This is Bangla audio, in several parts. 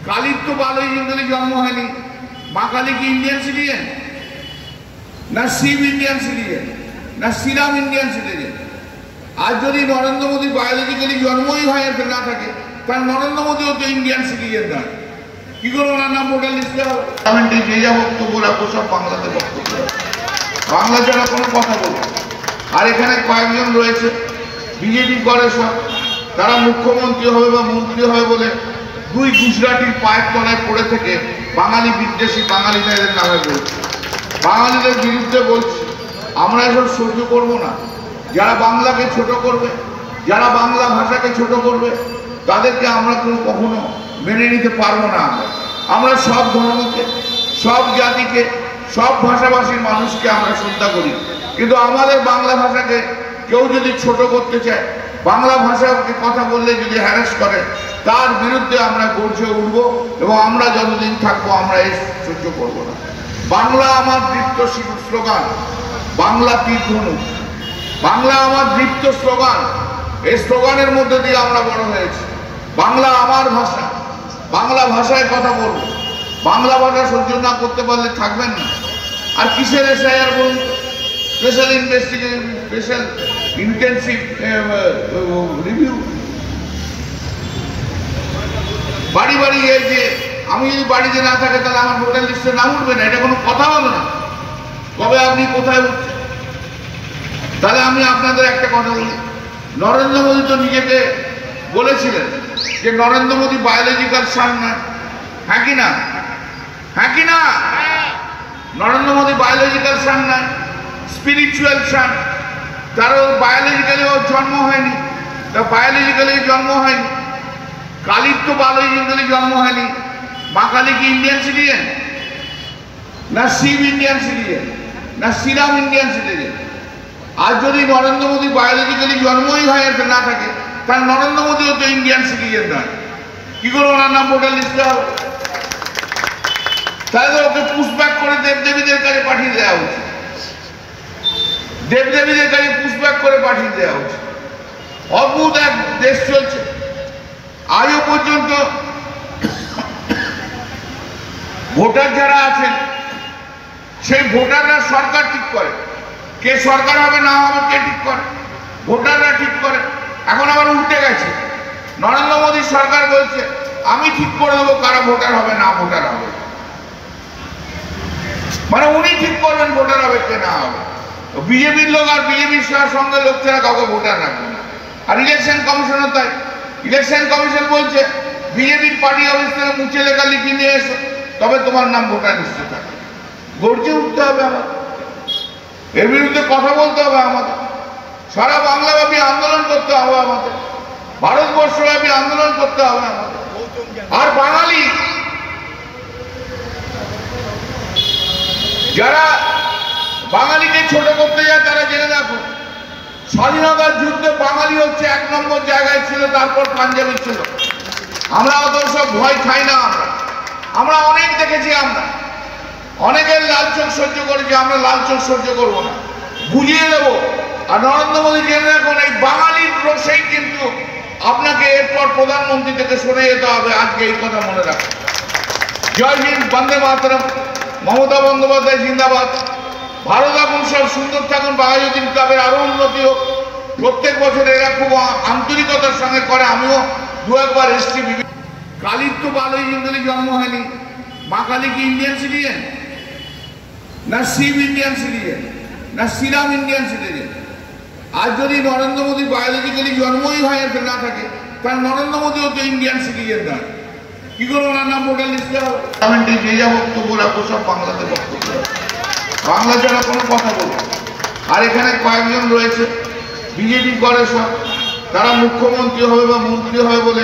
কালীর তো ভালোই ইন্ডিয়ানে জন্ম হয়নি। মা কালী কি ইন্ডিয়ান সিটিজেন, না শিব ইন্ডিয়ান সিটিজেন, না শ্রীরাম ইন্ডিয়ান সিটিজেন? আর যদি নরেন্দ্র মোদী বায়োলজিক্যালি জন্মই হয় না থাকে, তার নরেন্দ্র মোদীও তো ইন্ডিয়ান সিটিজেন নয়। কি করে ওনার নাম ভোটার লিস্টে হবে? যে যা বক্তব্য রাখবো সব বাংলাতে বক্তব্য, বাংলা ছাড়া কোনো কথা বলবো। আর এখানে কয়েকজন রয়েছে বিজেপি করে সব, তারা মুখ্যমন্ত্রী হবে বা মন্ত্রী হবে বলে দুই গুজরাটির পায়ের তলায় পড়ে থেকে বাঙালি বিদ্বেষী বাঙালিরা এদের নামে বলছে, বাঙালিদের বিরুদ্ধে বলছে। আমরা এসব সহ্য করবো না। যারা বাংলাকে ছোট করবে, যারা বাংলা ভাষাকে ছোট করবে, তাদেরকে আমরা কখনো মেনে নিতে পারবো না। আমরা সব ধর্মকে, সব জাতিকে, সব ভাষাভাষীর মানুষকে আমরা শ্রদ্ধা করি, কিন্তু আমাদের বাংলা ভাষাকে কেউ যদি ছোট করতে চায়, বাংলা ভাষাকে কথা বললে যদি হ্যারাস করে, তার বিরুদ্ধে আমরা গর্জে উঠব এবং আমরা যতদিন থাকবো আমরা এই সহ্য করব না। বাংলা আমার দৃপ্ত স্লোগান, বাংলা তীর ধনুক, বাংলা আমার দৃপ্ত স্লোগান। এই স্লোগানের মধ্যে দিয়ে আমরা বড় হয়েছি। বাংলা আমার ভাষা, বাংলা ভাষায় কথা বলবো। বাংলা ভাষা সহ্য না করতে পারলে থাকবেন না। আর কিসের এসআইআর বলুন? Special investigation, special intensive review. বাড়ি বাড়ি এই যে আমি যদি বাড়িতে না থাকে তাহলে আমার ভোটার লিস্টে নাম উঠবে না, এটা কোনো কথা হলো না। কবে আপনি কোথায় উঠছেন? তাহলে আমি আপনাদের একটা কথা বলি, নরেন্দ্র মোদী তো নিজেকে বলেছিলেন যে নরেন্দ্র মোদী বায়োলজিক্যাল সান নয়। হ্যাঁ কি না? হ্যাঁ কি না? নরেন্দ্র মোদী বায়োলজিক্যাল সান নয়, স্পিরিচুয়াল সান। তারও বায়োলজিক্যালি ওর জন্ম হয়নি, তা বায়োলজিক্যালি জন্ম হয়নি। কালীর তো বায়োলজিক্যালি জন্ম হয়নি। মা কালী কি ইন্ডিয়ান সিটিজেন, না শিব ইন্ডিয়ান সিটিজেন, না শ্রীরাম ইন্ডিয়ান সিটিজেন? আর যদি নরেন্দ্র মোদী বায়োলজিক্যালি জন্মই হয় না থাকে, তার নরেন্দ্র মোদীও তো ইন্ডিয়ান সিটিজেন নয়। কি করে ওনার নাম ভোটার লিস্টে হবে? তাহলে ওকে পুশব্যাক করে দেবদেবীদের কাছে পাঠিয়ে দেওয়া উচিত, দেবদেবীদের কাছে পুশব্যাক করে পাঠিয়ে দেওয়া উচিত। অদ্ভুত এক দেশ চলছে। আজও পর্যন্ত ভোটার যারা আছেন, সেই ভোটাররা সরকার ঠিক করে। কে সরকার হবে না হবে কে ঠিক করে? ভোটাররা ঠিক করে। এখন আবার উল্টে গেছে, নরেন্দ্র মোদী সরকার বলছে আমি ঠিক করে দেবো কারা ভোটার হবে না ভোটার হবে। মানে উনি ঠিক করবেন ভোটার হবে কে না হবে। বিজেপির লোক আর বিজেপির সঙ্গে লোক ছাড়া কাউকে ভোটার রাখবে না। আর ইলেকশন কমিশনও তাই। ইলেকশন কমিশন বলছে বিজেপির পার্টি অফিস থেকে মুছে লেখা লিখে নিয়ে এসো, তবে তোমার নাম ভোটার লিস্টে থাকে। গর্জে উঠতে হবে আমাদের, এর বিরুদ্ধে কথা বলতে হবে আমাদের। সারা বাংলাব্যাপী আন্দোলন করতে হবে আমাদের, ভারতবর্ষব্যাপী আন্দোলন করতে হবে আমাদের। আর বাঙালি যারা বাঙালিকে ছোট করতে যায় তারা জেনে রাখো, স্বাধীনতার যুদ্ধে বাঙালি হচ্ছে 1 নম্বর জায়গায় ছিল, তারপর পাঞ্জাবি ছিল। আমরা অত সব ভয় খাই না। আমরা অনেক দেখেছি, আমরা অনেকের লাল চোখ সহ্য করেছি, আমরা লাল চোখ সহ্য করবো না, বুঝিয়ে দেবো। আর নরেন্দ্র মোদী জেনে রাখুন, এই বাঙালির রোষেই কিন্তু আপনাকে এরপর প্রধানমন্ত্রী থেকে সরে যেতে হবে। আজকে এই কথা মনে রাখুন। জয় হিন্দ, বন্দে মাতরম, মমতা বন্দ্যোপাধ্যায় জিন্দাবাদ। ভারত এখন সব সুন্দর থাকুন, বাঘাযতীন ক্লাবের আরো উন্নতি হোক। প্রত্যেক বছর এরা খুব আন্তরিকতার সঙ্গে করে, আমিও 2-1 এসছি। কালীর তো বায়োলজিক্যালি জন্ম হয়নি। মা কালী কি ইন্ডিয়ান সিটিজেন, না শিব ইন্ডিয়ান সিটিজেন, না শ্রীরাম ইন্ডিয়ান সিটিজেন? আর যদি নরেন্দ্র মোদী বায়োলজিক্যালি জন্মই হয় না থাকে, তার নরেন্দ্র মোদীও তো ইন্ডিয়ান সিটিজেন নয়। কি করে ওনার নাম ভোটার লিস্টে হবে? যে যা বক্তব্য রাখবো সব বাংলাতে বক্তব্য, বাংলা ছাড়া কোনো কথা বলবো। আর এখানে কয়েকজন রয়েছে বিজেপি করে সব, তারা মুখ্যমন্ত্রী হবে বা মন্ত্রী হবে বলে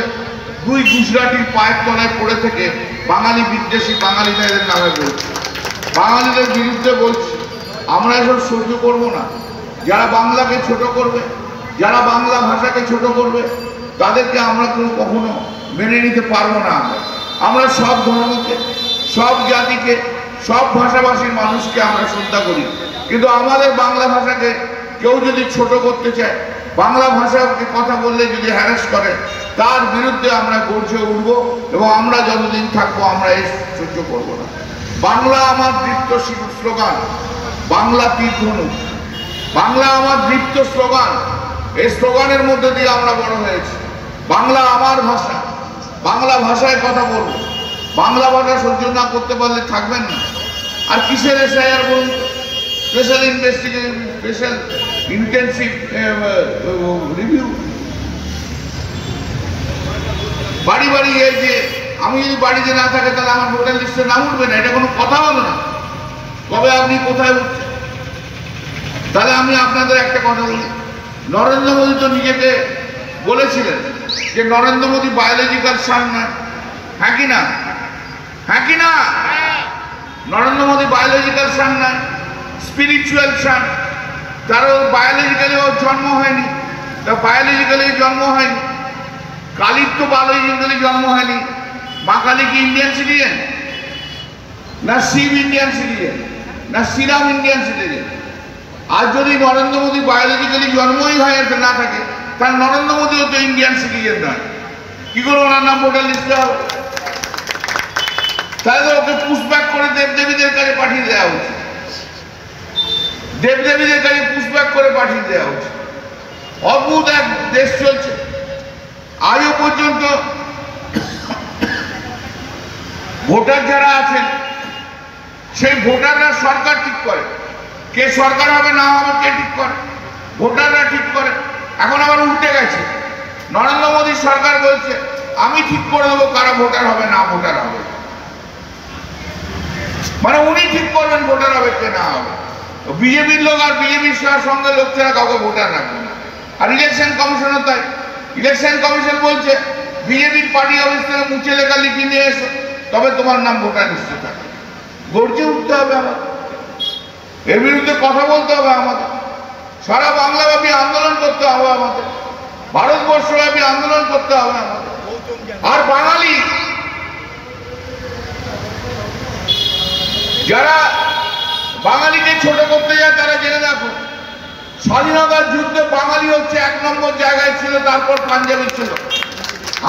দুই গুজরাটির পায়ের তলায় পড়ে থেকে বাঙালি বিদ্বেষী বাঙালিরা এদের নামে বলছে, বাঙালিদের বিরুদ্ধে বলছে। আমরা এসব সহ্য করবো না। যারা বাংলাকে ছোট করবে, যারা বাংলা ভাষাকে ছোট করবে, তাদেরকে আমরা কখনো মেনে নিতে পারবো না। আমরা সব ধর্মকে, সব জাতিকে, সব ভাষাভাষীর মানুষকে আমরা শ্রদ্ধা করি, কিন্তু আমাদের বাংলা ভাষাকে কেউ যদি ছোট করতে চায়, বাংলা ভাষাকে কথা বললে যদি হ্যারাস করে, তার বিরুদ্ধে আমরা গর্জে উঠব এবং আমরা যতদিন থাকবো আমরা এই সহ্য করব না। বাংলা আমার দীপ্ত স্লোগান, বাংলা তীরধনুক, বাংলা আমার দীপ্ত স্লোগান। এই স্লোগানের মধ্যে দিয়ে আমরা বড় হয়েছি। বাংলা আমার ভাষা, বাংলা ভাষায় কথা বলবো। বাংলা ভাষা সহ্য না করতে পারলে থাকবেন না। আর কিসের এসআইআর বলুন, special investigation, special intensive review, বাড়ি বাড়ি এই যে আমি যদি বাড়িতে না থাকে তাহলে আমার ভোটার লিস্টে নাম উঠবে না, এটা কোনো কথা হলো না। তবে আপনি কোথায় উঠছেন? তাহলে আমি আপনাদের একটা কথা বলি, নরেন্দ্র মোদী তো নিজেকে বলেছিলেন যে নরেন্দ্র মোদী বায়োলজিক্যাল সান নয়, হ্যাঁ কি না? হ্যাঁ কি না? নরেন্দ্র মোদী বায়োলজিক্যাল সান নয়, স্পিরিচুয়াল সান। তার বায়োলজিক্যালি ওর জন্ম হয়নি, তার বায়োলজিক্যালি জন্ম হয়নি। কালীর তো বায়োলজিক্যালি জন্ম হয়নি। মা কালী কি ইন্ডিয়ান সিটিজেন? না শিব ইন্ডিয়ান সিটিজেন? না শ্রীরাম ইন্ডিয়ান সিটিজেন? আর যদি নরেন্দ্র মোদী বায়োলজিক্যালি জন্মই হয় না থাকে, তাহলে নরেন্দ্র মোদীও তো ইন্ডিয়ান সিটিজেন নয়। কি করে ওনার নাম ভোটার লিস্টে হবে? তাহলে ওকে পুশব্যাক করে দেবদেবীদের কাছে পাঠিয়ে দেওয়া উচিত। দেবদেবীদের কাছে পুশব্যাক করে পাঠিয়ে দেওয়া উচিত। অদ্ভুত এক দেশ চলছে। আজও পর্যন্ত ভোটার যারা আছেন সেই ভোটাররা সরকার ঠিক করে, কে সরকার হবে না হবে কে ঠিক করে? ভোটাররা ঠিক করে। এখন আবার উল্টে গেছে, নরেন্দ্র মোদী সরকার বলছে আমি ঠিক করে দেবো কারা ভোটার হবে না ভোটার হবে, মানে উনি ঠিক করবেন ভোটার হবে কে না হবে। বিজেপির লোক আর বিজেপির সঙ্গে লোক ছাড়া কাউকে ভোটার রাখবে না। আর ইলেকশন কমিশনও তাই। ইলেকশন কমিশন বলছে বিজেপির পার্টি অফিস থেকে মুছে লেখা লিখে নিয়ে এসো, তবে তোমার নাম ভোটার লিস্টে থাকে। গর্জে উঠতে হবে আমাদের, এর বিরুদ্ধে কথা বলতে হবে আমাদের, সারা বাংলাব্যাপী আন্দোলন করতে হবে আমাদের, ভারতবর্ষব্যাপী আন্দোলন করতে হবে আমাদের। আর বাঙালি যারা বাঙালিকে ছোট করতে যায় তারা জেনে রাখুন, স্বাধীনতার যুদ্ধে বাঙালি হচ্ছে 1 নম্বর জায়গায় ছিল, তারপর পাঞ্জাবি ছিল।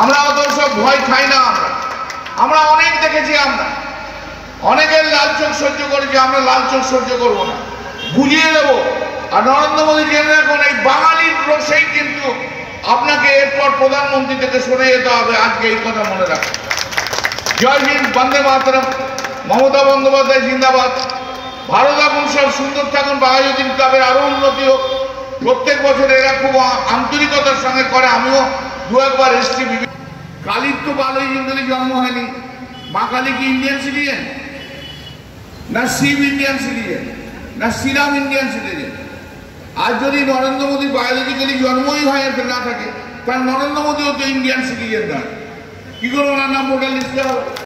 আমরা অত সব ভয় খাই না। আমরা অনেক দেখেছি, আমরা অনেকের লাল চোখ সহ্য করেছি, আমরা লাল চোখ সহ্য করবো না, বুঝিয়ে দেবো। আর নরেন্দ্র মোদী জেনে রাখুন, এই বাঙালির রোষেই কিন্তু আপনাকে এরপর প্রধানমন্ত্রী থেকে সরে যেতে হবে। আজকে এই কথা মনে রাখুন। জয় হিন্দ, বন্দে মাতরম, মমতা বন্দ্যোপাধ্যায় জিন্দাবাদ। ভারত এখন সব সুন্দর থাকুন, বাঘাযতীন ক্লাবের আরো উন্নতি হোক। প্রত্যেক বছর এরা খুব আন্তরিকতার সঙ্গে করে, আমিও 2 একবার এসছি। কালীর তো বায়োলজিক্যালি জন্ম হয়নি। মা কালী কি ইন্ডিয়ান সিটিজেন? না শিব ইন্ডিয়ান সিটিজেন? না শ্রীরাম ইন্ডিয়ান সিটিজেন? আর যদি নরেন্দ্র মোদী বায়োলজিক্যালি জন্মই হয় না থাকে, তাহলে নরেন্দ্র মোদীও তো ইন্ডিয়ান সিটিজেন নয়। কি করে ওনার নাম ভোটার লিস্টে হবে?